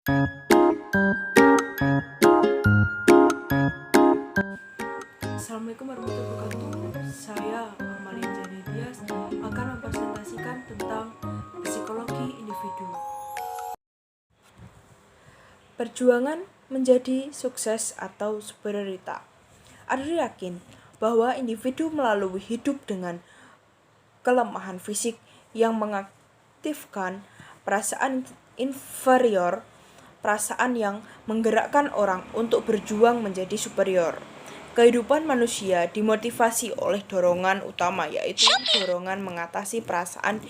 Assalamualaikum warahmatullahi wabarakatuh. Saya Amalia Jani Dias akan mempresentasikan tentang psikologi individu. Perjuangan menjadi sukses atau superiorita. Adler yakin bahwa individu melalui hidup dengan kelemahan fisik yang mengaktifkan perasaan inferior, perasaan yang menggerakkan orang untuk berjuang menjadi superior. Kehidupan manusia dimotivasi oleh dorongan utama, yaitu dorongan mengatasi perasaan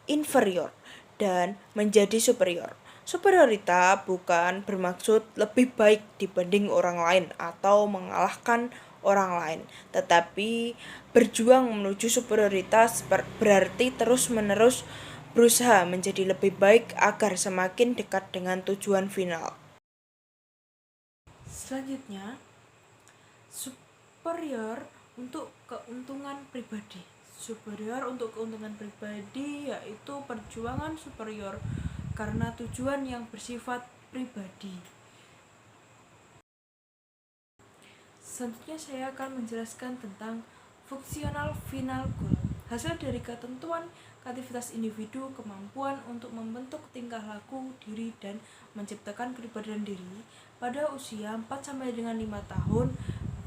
inferior dan menjadi superior. Superiorita bukan bermaksud lebih baik dibanding orang lain atau mengalahkan orang lain, tetapi berjuang menuju superioritas berarti terus-menerus berusaha menjadi lebih baik agar semakin dekat dengan tujuan final. Selanjutnya, superior untuk keuntungan pribadi. Superior untuk keuntungan pribadi yaitu perjuangan superior karena tujuan yang bersifat pribadi. Selanjutnya saya akan menjelaskan tentang fungsional final goal. Hasil dari ketentuan kreativitas individu, kemampuan untuk membentuk tingkah laku diri dan menciptakan kepribadian diri. Pada usia 4 sampai dengan 5 tahun,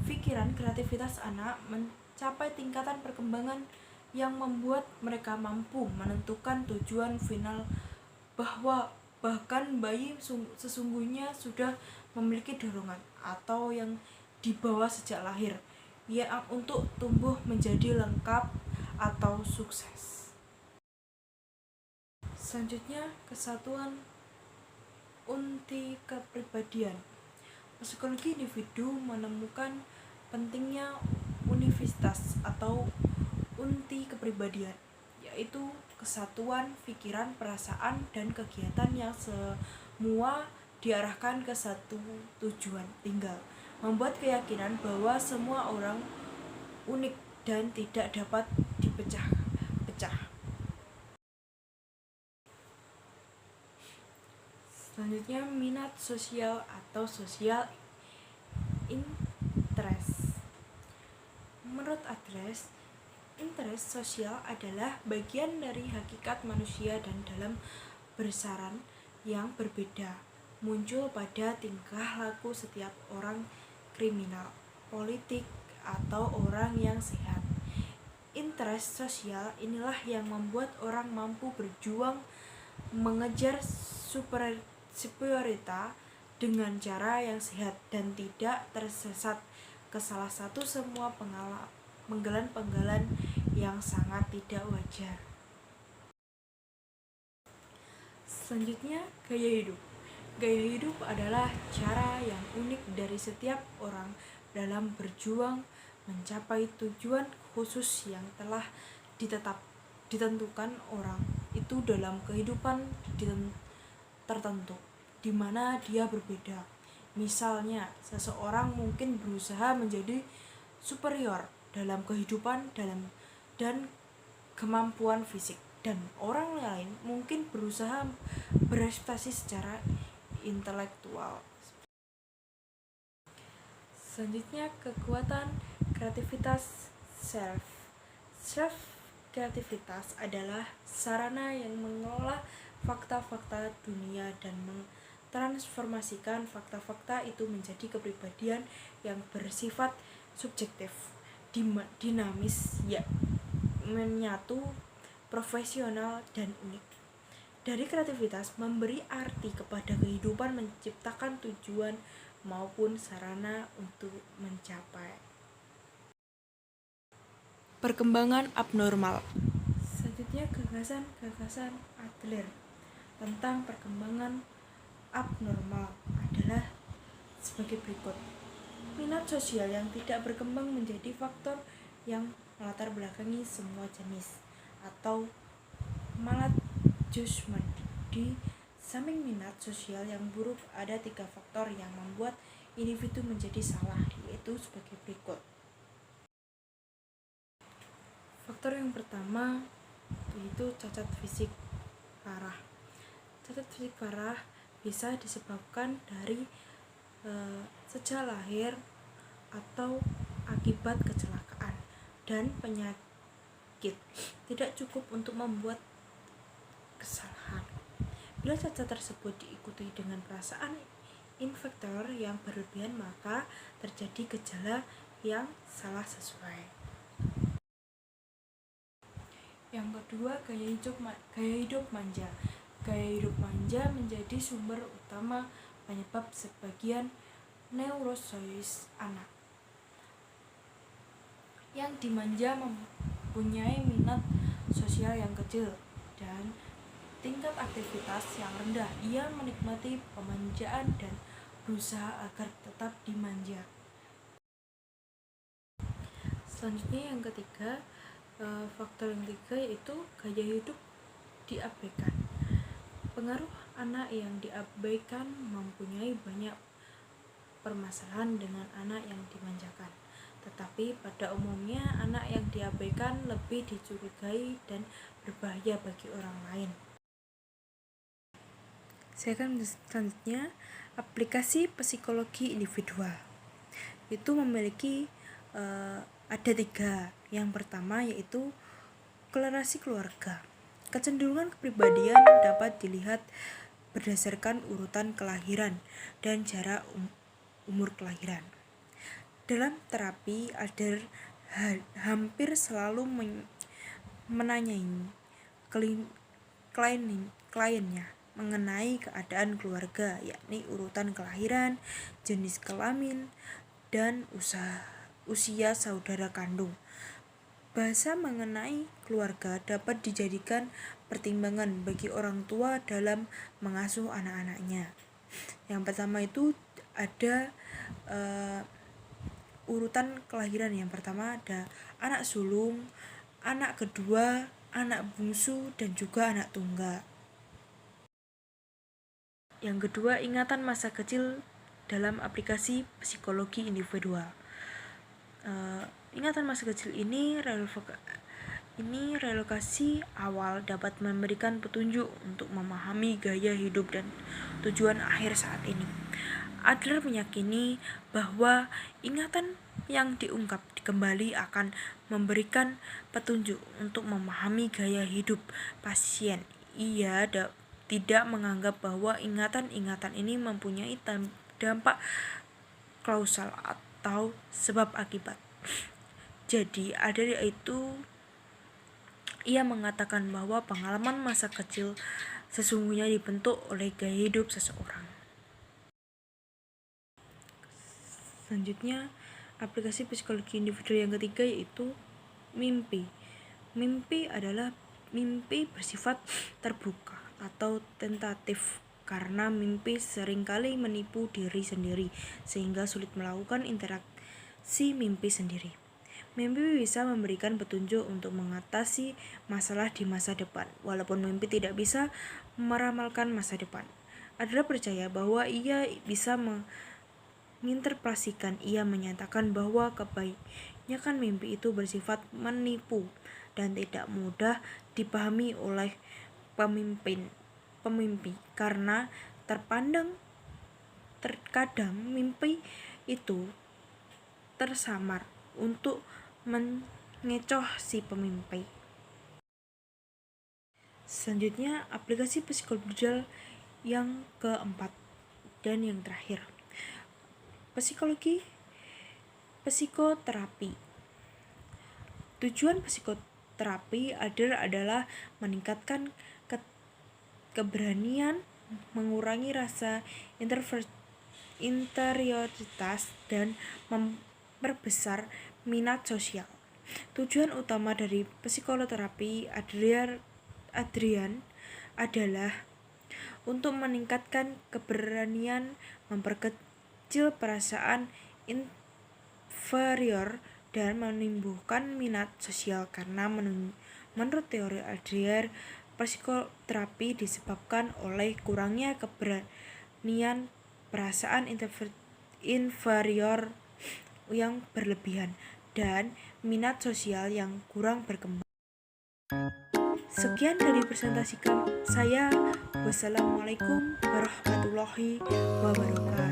pikiran kreativitas anak mencapai tingkatan perkembangan yang membuat mereka mampu menentukan tujuan final, bahwa bahkan bayi sesungguhnya sudah memiliki dorongan atau yang dibawa sejak lahir, ya, untuk tumbuh menjadi lengkap atau sukses. Selanjutnya, kesatuan unti kepribadian. Psikologi individu menemukan pentingnya univitas atau unti kepribadian, yaitu kesatuan pikiran, perasaan, dan kegiatan yang semua diarahkan ke satu tujuan, tinggal membuat keyakinan bahwa semua orang unik dan tidak dapat dipecah-pecah. Selanjutnya, minat sosial atau social interest. Menurut Adler, interest sosial adalah bagian dari hakikat manusia dan dalam besaran yang berbeda muncul pada tingkah laku setiap orang kriminal, politik, atau orang yang sehat. Interest sosial inilah yang membuat orang mampu berjuang mengejar superiorita dengan cara yang sehat dan tidak tersesat ke salah satu semua penggalan-penggalan yang sangat tidak wajar. Selanjutnya, gaya hidup. Gaya hidup adalah cara yang unik dari setiap orang dalam berjuang mencapai tujuan khusus yang telah ditentukan orang itu dalam kehidupan tertentu, di mana dia berbeda. Misalnya, seseorang mungkin berusaha menjadi superior dalam kehidupan dan kemampuan fisik, dan orang lain mungkin berusaha berprestasi secara intelektual. Selanjutnya, kekuatan kreativitas self. Kreativitas adalah sarana yang mengelola fakta-fakta dunia dan mentransformasikan fakta-fakta itu menjadi kepribadian yang bersifat subjektif, dinamis, ya, menyatu, profesional, dan unik. Dari kreativitas memberi arti kepada kehidupan, menciptakan tujuan maupun sarana untuk mencapai. Perkembangan abnormal. Selanjutnya, gagasan Adler tentang perkembangan abnormal adalah sebagai berikut. Minat sosial yang tidak berkembang menjadi faktor yang melatar belakangi semua jenis atau maladjustment. Di samping minat sosial yang buruk, ada 3 faktor yang membuat individu menjadi salah, yaitu sebagai berikut. Faktor yang pertama yaitu cacat fisik parah. Cacat fisik parah bisa disebabkan dari sejak lahir atau akibat kecelakaan dan penyakit. Tidak cukup untuk membuat kesalahan. Bila cacat tersebut diikuti dengan perasaan infektor yang berlebihan, maka terjadi gejala yang salah sesuai. Yang kedua, gaya hidup manja. Gaya hidup manja menjadi sumber utama penyebab sebagian neurosis anak. Yang dimanja mempunyai minat sosial yang kecil dan tingkat aktivitas yang rendah. Ia menikmati pemanjaan dan berusaha agar tetap dimanja. Selanjutnya yang ketiga, faktor yang ketiga yaitu gaya hidup diabaikan. Pengaruh anak yang diabaikan mempunyai banyak permasalahan dengan anak yang dimanjakan. Tetapi pada umumnya anak yang diabaikan lebih dicurigai dan berbahaya bagi orang lain. Selanjutnya, aplikasi psikologi individual itu memiliki ada 3. Yang pertama yaitu kolerasi keluarga. Kecenderungan kepribadian dapat dilihat berdasarkan urutan kelahiran dan jarak umur kelahiran. Dalam terapi, Adler hampir selalu menanyai kliennya mengenai keadaan keluarga, yakni urutan kelahiran, jenis kelamin, dan usia saudara kandung. Bahasa mengenai keluarga dapat dijadikan pertimbangan bagi orang tua dalam mengasuh anak-anaknya. Yang pertama itu ada urutan kelahiran. Yang pertama ada anak sulung, anak kedua, anak bungsu, dan juga anak tunggal. Yang kedua, ingatan masa kecil dalam aplikasi psikologi individual. Ingatan masa kecil ini relokasi awal dapat memberikan petunjuk untuk memahami gaya hidup dan tujuan akhir saat ini. Adler meyakini bahwa ingatan yang diungkap kembali akan memberikan petunjuk untuk memahami gaya hidup pasien. Ia tidak menganggap bahwa ingatan-ingatan ini mempunyai dampak kausal atau sebab akibat. Jadi ia mengatakan bahwa pengalaman masa kecil sesungguhnya dibentuk oleh gaya hidup seseorang. Selanjutnya, aplikasi psikologi individual yang ketiga yaitu mimpi. Mimpi adalah mimpi bersifat terbuka atau tentatif, karena mimpi seringkali menipu diri sendiri sehingga sulit melakukan interaksi mimpi sendiri. Mimpi bisa memberikan petunjuk untuk mengatasi masalah di masa depan, walaupun mimpi tidak bisa meramalkan masa depan. Adler percaya bahwa ia bisa menginterpretasikan. Ia menyatakan bahwa kebanyakan mimpi itu bersifat menipu dan tidak mudah dipahami oleh pemimpi karena terkadang mimpi itu tersamar untuk mengecoh si pemimpi. Selanjutnya, aplikasi psikologi yang keempat dan yang terakhir, psikoterapi. Tujuan psikoterapi adalah meningkatkan keberanian, mengurangi rasa interioritas, dan memperbesar minat sosial. Tujuan utama dari psikoterapi Adrian adalah untuk meningkatkan keberanian, memperkecil perasaan inferior, dan menumbuhkan minat sosial. Karena menurut teori Adler, psikoterapi disebabkan oleh kurangnya keberanian, perasaan inferior yang berlebihan, dan minat sosial yang kurang berkembang. Sekian dari presentasi saya. Wassalamualaikum warahmatullahi wabarakatuh.